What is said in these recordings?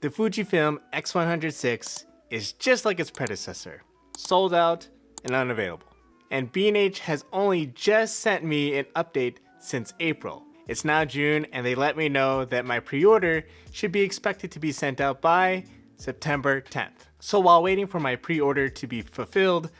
The Fujifilm X100VI is just like its predecessor, sold out and unavailable. And B&H has only just sent me an update since April. It's now June and they let me know that my pre-order should be expected to be sent out by September 10th. So while waiting for my pre-order to be fulfilled,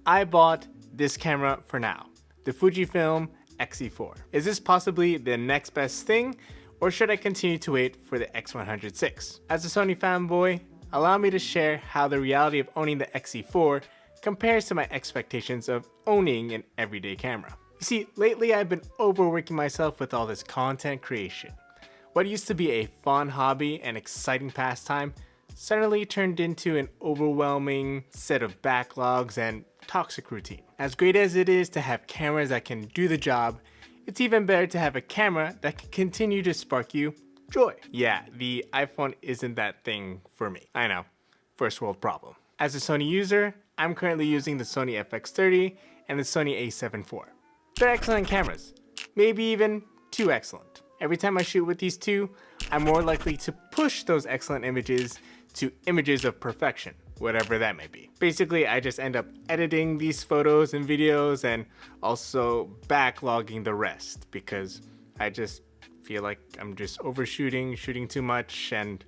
I bought this camera for now, the Fujifilm XE4. Is this possibly the next best thing, or should I continue to wait for the X100VI? As a Sony fanboy, allow me to share how the reality of owning the XE4 compares to my expectations of owning an everyday camera. You see, lately I've been overworking myself with all this content creation. What used to be a fun hobby and exciting pastime suddenly turned into an overwhelming set of backlogs and toxic routine. As great as it is to have cameras that can do the job, it's even better to have a camera that can continue to spark you joy. Yeah, the iPhone isn't that thing for me. I know, first world problem. As a Sony user, I'm currently using the Sony FX30 and the Sony a7 IV. They're excellent cameras, maybe even too excellent. Every time I shoot with these two, I'm more likely to push those excellent images to images of perfection, whatever that may be. Basically, I just end up editing these photos and videos and also backlogging the rest because I just feel like I'm just overshooting, shooting too much, and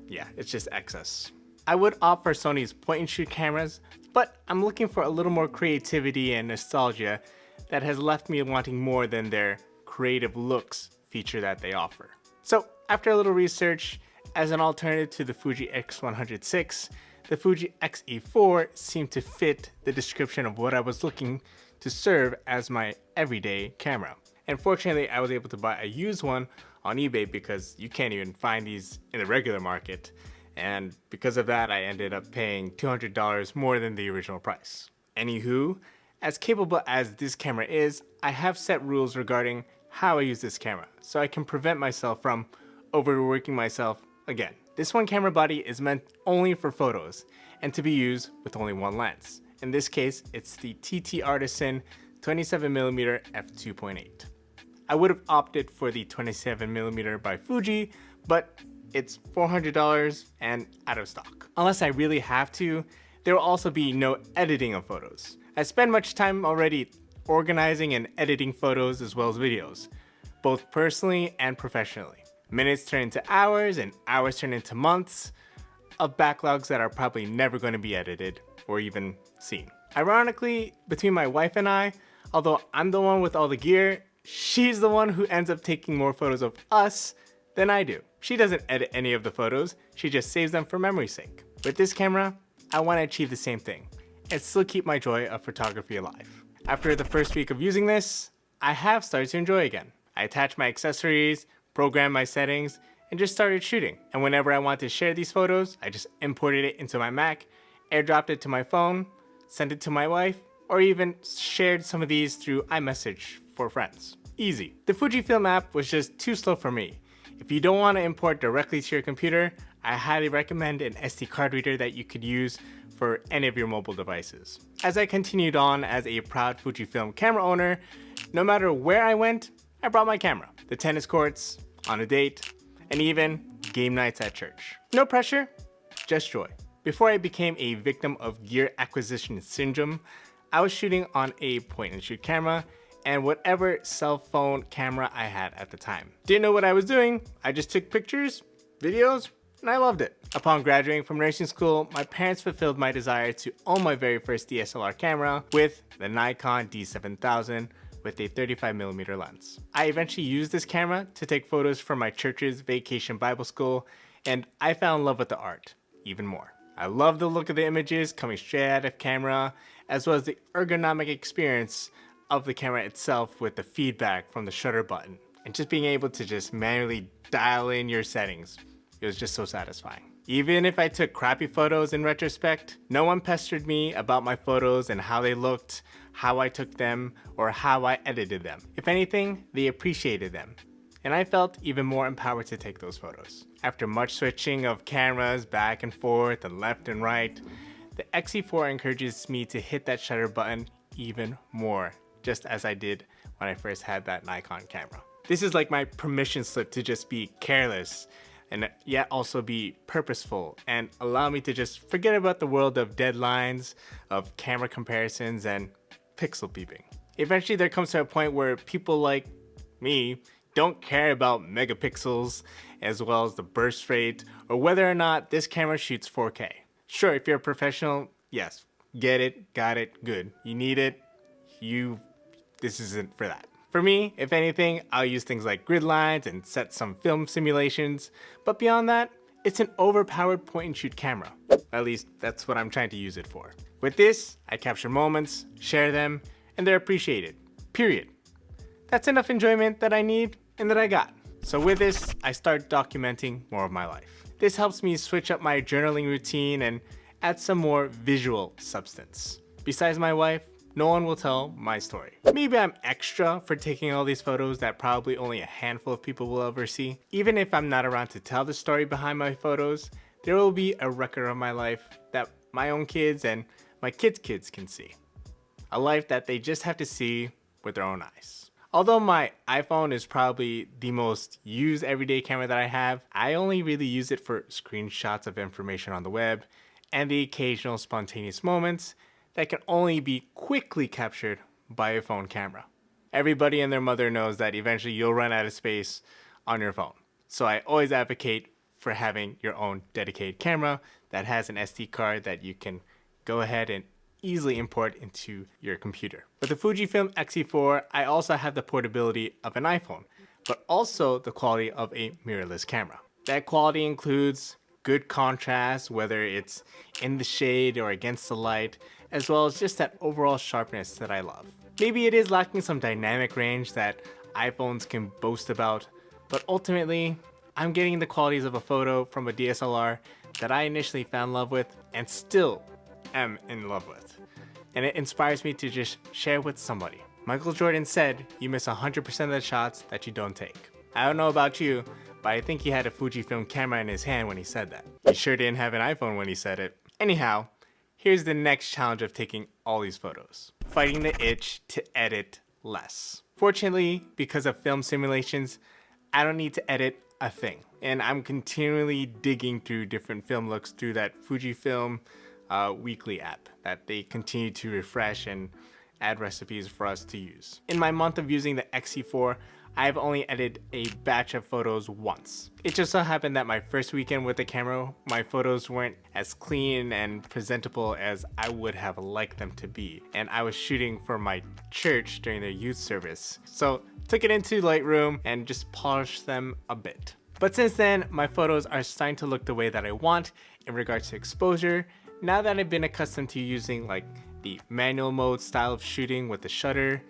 yeah, it's just excess. I would opt for Sony's point-and-shoot cameras, but I'm looking for a little more creativity and nostalgia that has left me wanting more than their creative looks feature that they offer. So after a little research, as an alternative to the Fuji X100VI, the Fuji XE4 seemed to fit the description of what I was looking to serve as my everyday camera. And fortunately, I was able to buy a used one on eBay because you can't even find these in the regular market. And because of that, I ended up paying $200 more than the original price. Anywho, as capable as this camera is, I have set rules regarding how I use this camera, so I can prevent myself from overworking myself again. This one camera body is meant only for photos and to be used with only one lens. In this case, it's the TT Artisan 27mm f2.8. I would have opted for the 27mm by Fuji, but it's $400 and out of stock. Unless I really have to, there will also be no editing of photos. I spend much time already organizing and editing photos as well as videos, both personally and professionally. Minutes turn into hours and hours turn into months of backlogs that are probably never going to be edited or even seen. Ironically, between my wife and I, although I'm the one with all the gear, she's the one who ends up taking more photos of us than I do. She doesn't edit any of the photos, she just saves them for memory's sake. With this camera, I want to achieve the same thing and still keep my joy of photography alive. After the first week of using this, I have started to enjoy again. I attached my accessories, programmed my settings, and just started shooting. And whenever I want to share these photos, I just imported it into my Mac, airdropped it to my phone, sent it to my wife, or even shared some of these through iMessage for friends. Easy. The Fujifilm app was just too slow for me. If you don't want to import directly to your computer, I highly recommend an SD card reader that you could use for any of your mobile devices. As I continued on as a proud Fujifilm camera owner, no matter where I went, I brought my camera. The tennis courts, on a date, and even game nights at church. No pressure, just joy. Before I became a victim of gear acquisition syndrome, I was shooting on a point-and-shoot camera and whatever cell phone camera I had at the time. Didn't know what I was doing, I just took pictures, videos, and I loved it. Upon graduating from nursing school, my parents fulfilled my desire to own my very first DSLR camera with the Nikon D7000 with a 35mm lens. I eventually used this camera to take photos for my church's vacation Bible school, and I fell in love with the art even more. I love the look of the images coming straight out of camera, as well as the ergonomic experience of the camera itself with the feedback from the shutter button, and just being able to just manually dial in your settings. It was just so satisfying. Even if I took crappy photos in retrospect, no one pestered me about my photos and how they looked, how I took them, or how I edited them. If anything, they appreciated them. And I felt even more empowered to take those photos. After much switching of cameras back and forth and left and right, the XE4 encourages me to hit that shutter button even more, just as I did when I first had that Nikon camera. This is like my permission slip to just be careless and yet also be purposeful and allow me to just forget about the world of deadlines, of camera comparisons, and pixel peeping. Eventually there comes to a point where people like me don't care about megapixels as well as the burst rate or whether or not this camera shoots 4K. Sure, if you're a professional, yes, get it, got it, good. You need it, this isn't for that. For me, if anything, I'll use things like grid lines and set some film simulations, but beyond that, it's an overpowered point and shoot camera. At least that's what I'm trying to use it for. With this, I capture moments, share them, and they're appreciated. Period. That's enough enjoyment that I need and that I got. So with this, I start documenting more of my life. This helps me switch up my journaling routine and add some more visual substance. Besides my wife, no one will tell my story. Maybe I'm extra for taking all these photos that probably only a handful of people will ever see. Even if I'm not around to tell the story behind my photos, there will be a record of my life that my own kids and my kids' kids can see. A life that they just have to see with their own eyes. Although my iPhone is probably the most used everyday camera that I have, I only really use it for screenshots of information on the web and the occasional spontaneous moments that can only be quickly captured by a phone camera. Everybody and their mother knows that eventually you'll run out of space on your phone. So I always advocate for having your own dedicated camera that has an SD card that you can go ahead and easily import into your computer. With the Fujifilm X E4, I also have the portability of an iPhone, but also the quality of a mirrorless camera. That quality includes good contrast, whether it's in the shade or against the light, as well as just that overall sharpness that I love. Maybe it is lacking some dynamic range that iPhones can boast about, but ultimately, I'm getting the qualities of a photo from a DSLR that I initially fell in love with and still am in love with. And it inspires me to just share with somebody. Michael Jordan said, "You miss 100% of the shots that you don't take." I don't know about you, but I think he had a Fujifilm camera in his hand when he said that. He sure didn't have an iPhone when he said it. Anyhow, here's the next challenge of taking all these photos. Fighting the itch to edit less. Fortunately, because of film simulations, I don't need to edit a thing. And I'm continually digging through different film looks through that Fujifilm weekly app that they continue to refresh and add recipes for us to use. In my month of using the XE4, I've only edited a batch of photos once. It just so happened that my first weekend with the camera, my photos weren't as clean and presentable as I would have liked them to be. And I was shooting for my church during their youth service. So took it into Lightroom and just polished them a bit. But since then, my photos are starting to look the way that I want in regards to exposure. Now that I've been accustomed to using like the manual mode style of shooting with the shutter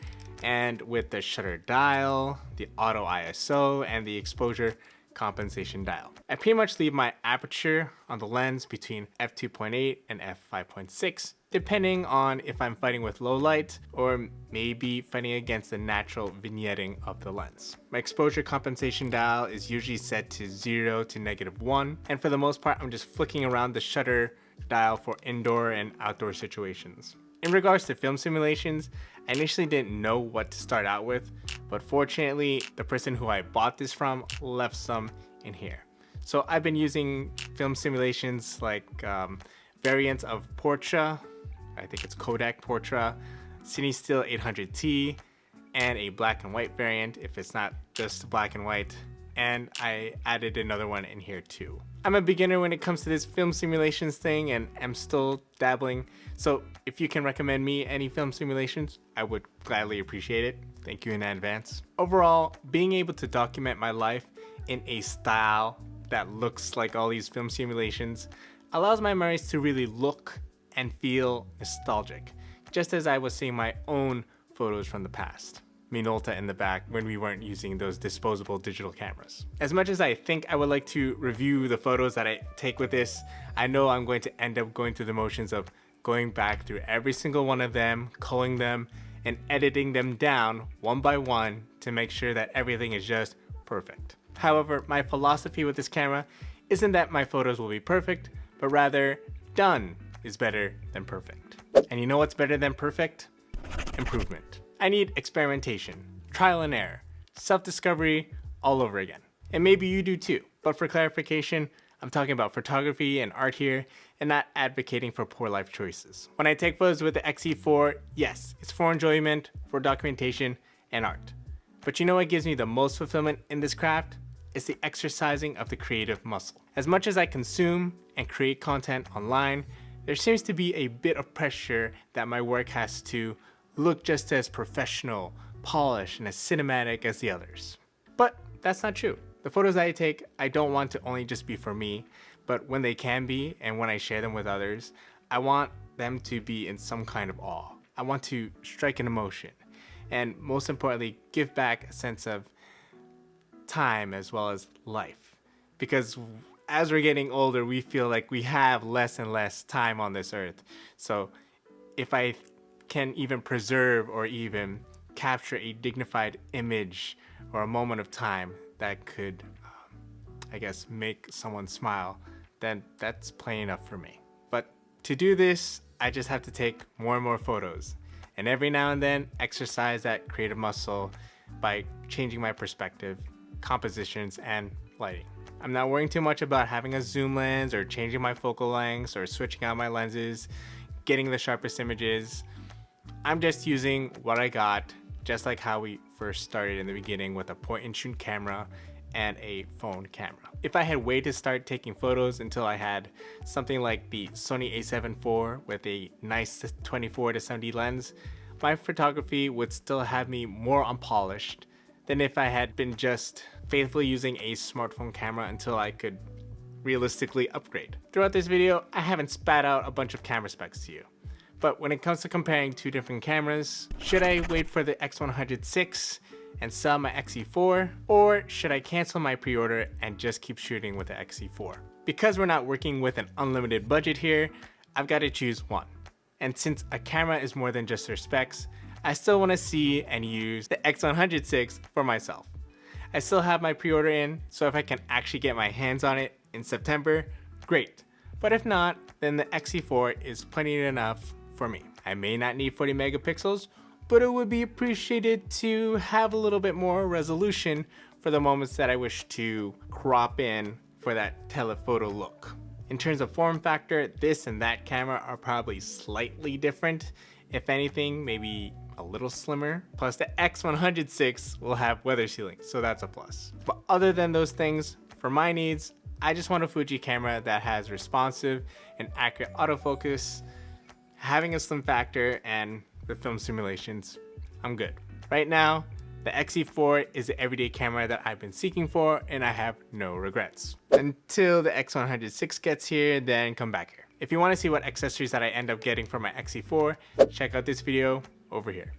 and with the shutter dial, the auto ISO, and the exposure compensation dial. I pretty much leave my aperture on the lens between f2.8 and f5.6, depending on if I'm fighting with low light or maybe fighting against the natural vignetting of the lens. My exposure compensation dial is usually set to 0 to -1, and for the most part I'm just flicking around the shutter dial for indoor and outdoor situations. In regards to film simulations, I initially didn't know what to start out with, but fortunately the person who I bought this from left some in here. So I've been using film simulations like variants of Portra, I think it's Kodak Portra, CineStill 800T, and a black and white variant if it's not just black and white, and I added another one in here too. I'm a beginner when it comes to this film simulations thing and I'm still dabbling, so if you can recommend me any film simulations, I would gladly appreciate it. Thank you in advance. Overall, being able to document my life in a style that looks like all these film simulations allows my memories to really look and feel nostalgic, just as I was seeing my own photos from the past. Minolta in the back when we weren't using those disposable digital cameras. As much as I think I would like to review the photos that I take with this, I know I'm going to end up going through the motions of going back through every single one of them, culling them, and editing them down one by one to make sure that everything is just perfect. However, my philosophy with this camera isn't that my photos will be perfect, but rather done is better than perfect. And you know what's better than perfect? Improvement. I need experimentation, trial and error, self-discovery all over again. and maybe you do too. But for clarification, I'm talking about photography and art here, and not advocating for poor life choices. When I take photos with the XE4, yes, it's for enjoyment, for documentation, and art. But you know what gives me the most fulfillment in this craft? It's the exercising of the creative muscle. As much as I consume and create content online, there seems to be a bit of pressure that my work has to look just as professional, polished, and as cinematic as the others. But that's not true. The photos I take, I don't want to only just be for me, but when they can be and when I share them with others, I want them to be in some kind of awe. I want to strike an emotion, and most importantly, give back a sense of time as well as life. Because as we're getting older, we feel like we have less and less time on this earth. So if I can even preserve or even capture a dignified image or a moment of time that could, I guess, make someone smile, then that's plenty enough for me. But to do this, I just have to take more and more photos, and every now and then exercise that creative muscle by changing my perspective, compositions, and lighting. I'm not worrying too much about having a zoom lens or changing my focal lengths or switching out my lenses, getting the sharpest images. I'm just using what I got, just like how we first started in the beginning with a point-and-shoot camera and a phone camera. If I had waited to start taking photos until I had something like the Sony a7 IV with a nice 24-70 lens, my photography would still have me more unpolished than if I had been just faithfully using a smartphone camera until I could realistically upgrade. Throughout this video, I haven't spat out a bunch of camera specs to you. But when it comes to comparing two different cameras, should I wait for the X100VI and sell my XE4, or should I cancel my pre-order and just keep shooting with the XE4? Because we're not working with an unlimited budget here, I've got to choose one. And since a camera is more than just their specs, I still want to see and use the X100VI for myself. I still have my pre-order in, so if I can actually get my hands on it in September, great. But if not, then the XE4 is plenty enough for me. I may not need 40 megapixels, but it would be appreciated to have a little bit more resolution for the moments that I wish to crop in for that telephoto look. In terms of form factor, this and that camera are probably slightly different. If anything, maybe a little slimmer. Plus the X100VI will have weather sealing, so that's a plus. But other than those things, for my needs, I just want a Fuji camera that has responsive and accurate autofocus, having a slim factor, and the film simulations, I'm good. Right now, the XE4 is the everyday camera that I've been seeking for, and I have no regrets. Until the X100VI gets here, then come back here. If you want to see what accessories that I end up getting for my XE4, check out this video over here.